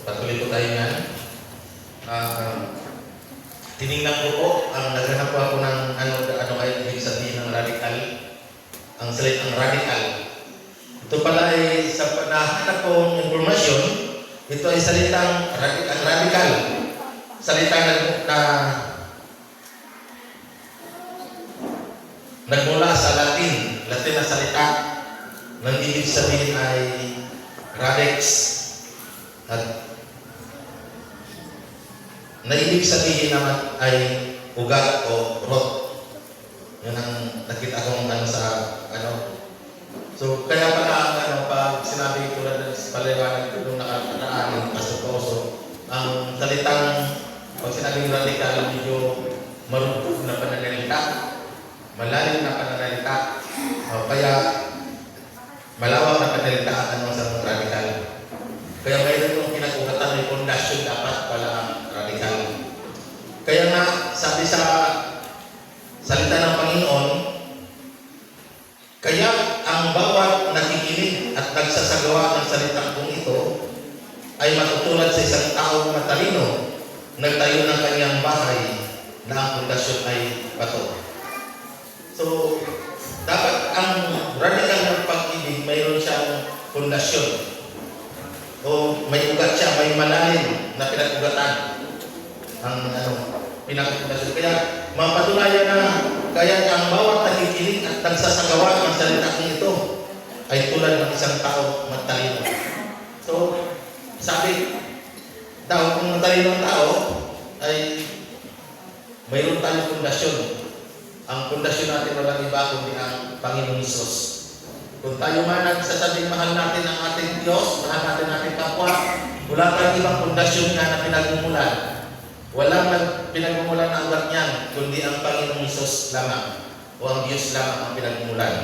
patuloy po tayo nga. Tiningnan ko po, naghanap po ako ng ano kayo ibig sabihin ng radical. Ang salitang radical. Ito pala ay sa nahanap kong informasyon, ito ay salitang radical. Salitang nagmula sa Latin na salita. Nang ibig sabihin ay radix. At na ibig sabihin naman ay ugat o rot. Yan ang nakita kong sa So, kaya pala pag sinabi ko na sa paliwanag ko nung nakakaraan ng Pastor, ang salitang pag sinabing radical, medyo marupok na pananalita, malalim na pananalita, kaya malawak na pananalita sa radical. Kaya mayroon yung pinag-ugatan, may pundasyon dapat pala ang radical. Kaya nga, sabi sa salita ng Panginoon, kaya ang bawat nakikinig at nagsasagawa ng salitang kong ito ay matutulad sa isang taong matalino, nagtayo ng kanyang bahay na ang pundasyon ay bato. So, dapat ang radical ng pag-ibig mayroon siyang pundasyon. O may ugat siya, may malalim na pinag-ugatan ang pinag-pundasyon. Kaya mapatunayan na kaya ang bawat nakikinig at nagsasagawa ng salita ito ay tulad ng isang tao matalino. So, sabi daw kung matalino ang tao ay mayroon tayong pundasyon. Ang pundasyon natin walang iba kundi ang Panginoong Hesus. Kung tayo man nagsasabing mahal natin ang ating Diyos, mahal natin ating kapwa, wala tayong ibang pundasyon nga na pinagmumulan. Walang pinagmumulan na ugat niyan, kundi ang Panginoong Hesus lamang o ang Diyos lamang ang pinagmumulan.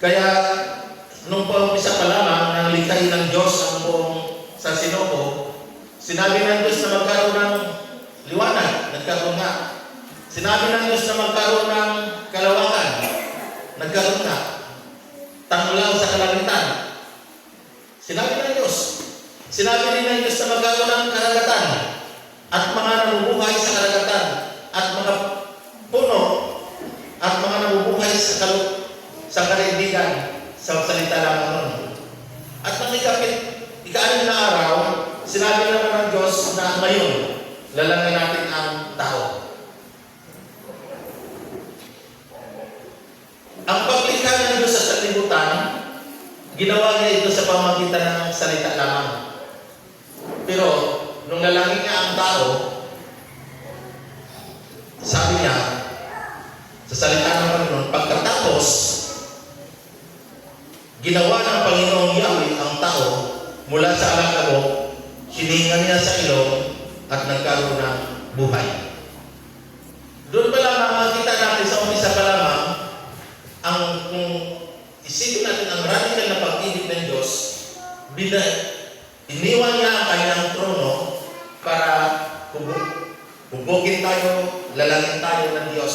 Kaya, nung paumpisa pa lamang nang likhain ng Diyos ang buong San Sinoco, sinabi ng Diyos na magkaroon ng liwanag, nagkaroon nga. Sinabi ng Diyos na magkaroon ng kalawakan, nagkaroon nga. Tangulaw sa kalangitan. Sinabi ng Diyos. Sinabi din ng Diyos na magkaroon ng karagatan at mga nabubuhay sa karagatan at mga puno at mga nabubuhay sa kaibigan sa salita lamang nun. At nang ika-6 na araw, sinabi naman ng Diyos na ngayon, lalangin natin ang tao. Ang paglikha ng Diyos sa sanlibutan, ginawa niya ito sa pamamagitan ng salita lamang. Pero, nung lalangin niya ang tao, sabi niya, sa salita ng Panginoon, pagkatapos, ginawa ng Panginoong Yahweh ang tao mula sa alakabok, hininga niya sa ilong at nagkaroon ng buhay. Doon pa lamang makita natin sa umpisa pa lamang kung isipin natin ang radical na pag-ibig ng Diyos, iniwan niya ang kanyang trono para hubugin tayo, lalangin tayo ng Diyos.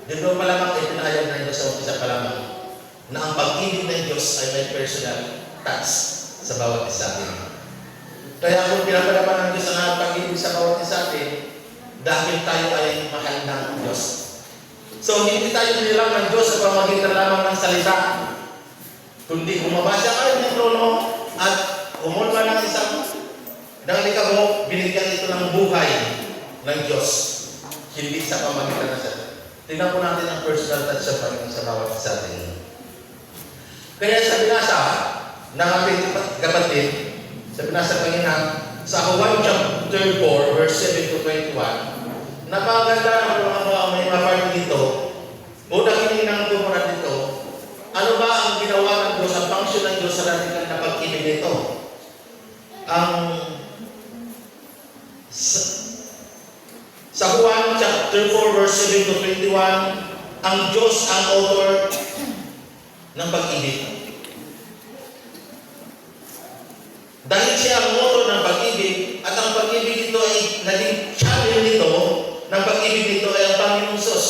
Doon pa lamang ay pinahayag ng Diyos sa umpisa pa lamang na ang pag-ibig ng Diyos ay may personal touch sa bawat isa atin. Kaya kung pinapalaman ng Diyos ang pag-ibig sa bawat isa atin, dahil tayo ay mahal ng Diyos. So, hindi tayo nilang ng Diyos sa pamamagitan lamang ng salita, kundi bumaba siya kayo ng trono at umulma ng isang likabok, binigyan ito ng buhay ng Diyos, hindi sa pamamagitan ng salita. Tingnan po natin ang personal touch sa Panginoon sa bawat isa atin. Kaya sa binasa ng ating kapatid, sa binasa Panginoon, sa 1 chapter 4, verse 7 to 21, napaganda na may mapart dito. Una kininang ko muna dito. Ano ba ang ginawa ng Diyos, ang function ng Diyos sa radical na pag-ibig nito? Sa 1 chapter 4, verse 7 to 21, ang Diyos ang author ng pag-ibig. Dahil siya ang author ng pag-ibig, at ang pag-ibig ito ay naging channel nito, ng pag-ibig nito ay ang Panginoong Hesus.